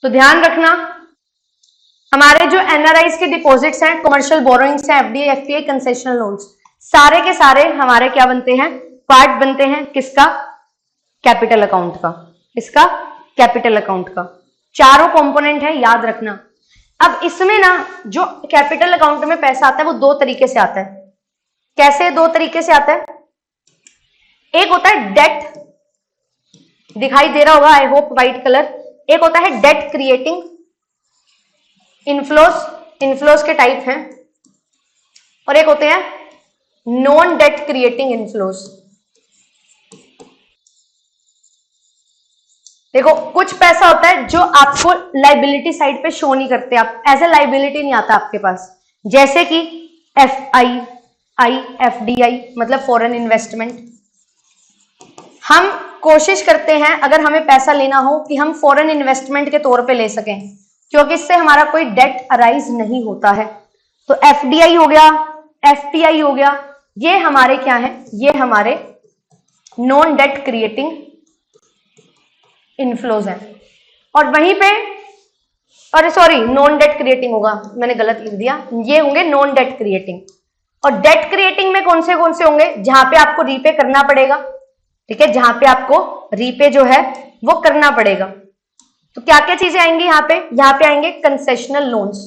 तो ध्यान रखना, हमारे जो एनआरआईज के डिपॉजिट्स हैं, कमर्शियल बोरोइंग्स हैं, एफडीआई, एफपीआई, कंसेशनल लोन्स, सारे के सारे हमारे क्या बनते हैं, पार्ट बनते हैं किसका, कैपिटल अकाउंट का। इसका कैपिटल अकाउंट का चारों कंपोनेंट है, याद रखना। अब इसमें ना जो कैपिटल अकाउंट में पैसा आता है वो दो तरीके से आता है। कैसे दो तरीके से आता है? एक होता है डेट, दिखाई दे रहा होगा आई होप व्हाइट कलर। एक होता है डेट क्रिएटिंग इनफ्लोस, इनफ्लोस के टाइप हैं, और एक होते हैं नॉन डेट क्रिएटिंग इनफ्लोस। देखो कुछ पैसा होता है जो आपको लाइबिलिटी साइड पे शो नहीं करते, आप एज ए लाइबिलिटी नहीं आता आपके पास, जैसे कि एफडीआई मतलब फॉरेन इन्वेस्टमेंट। हम कोशिश करते हैं अगर हमें पैसा लेना हो कि हम फॉरेन इन्वेस्टमेंट के तौर पे ले सकें, क्योंकि इससे हमारा कोई डेट अराइज नहीं होता है। तो एफडीआई हो गया, एफपीआई हो गया, ये हमारे क्या है, ये हमारे नॉन डेट क्रिएटिंग इनफ्लोज है। और वहीं पे, अरे सॉरी नॉन डेट क्रिएटिंग होगा, मैंने गलत लिख दिया, ये होंगे नॉन डेट क्रिएटिंग। और डेट क्रिएटिंग में कौन से होंगे, जहां पे आपको रीपे करना पड़ेगा, ठीक है, जहां पे आपको रीपे जो है वो करना पड़ेगा। तो क्या क्या चीजें आएंगी यहाँ पे आएंगे कंसेशनल लोन्स,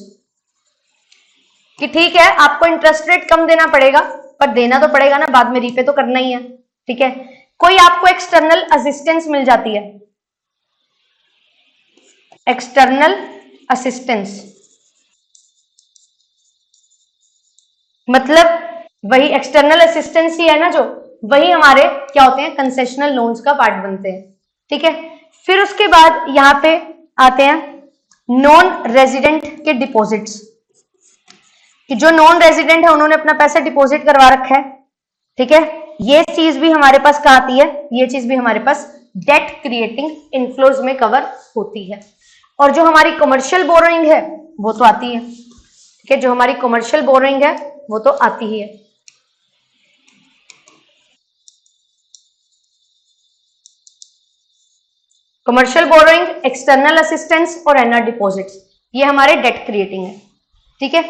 कि ठीक है आपको इंटरेस्ट रेट कम देना पड़ेगा, पर देना तो पड़ेगा ना, बाद में रीपे तो करना ही है, ठीक है। कोई आपको एक्सटर्नल असिस्टेंस मिल जाती है, एक्सटर्नल असिस्टेंस मतलब वही एक्सटर्नल असिस्टेंस ही है ना, जो वही हमारे क्या होते हैं, कंसेशनल लोन्स का पार्ट बनते हैं, ठीक है। फिर उसके बाद यहां पे आते हैं नॉन रेजिडेंट के डिपॉजिट्स, कि जो नॉन रेजिडेंट है उन्होंने अपना पैसा डिपॉजिट करवा रखा है, ठीक है। ये चीज भी हमारे पास कहाँ आती है, ये चीज भी हमारे पास डेट क्रिएटिंग इनफ्लोज में कवर होती है। और जो हमारी कमर्शियल बोरोइंग है वो तो आती है, ठीक है, जो हमारी कमर्शियल बोरोइंग है वो तो आती ही है। कमर्शियल बोरोइंग, एक्सटर्नल असिस्टेंस और एनआर डिपॉजिट्स, ये हमारे डेट क्रिएटिंग है, ठीक है।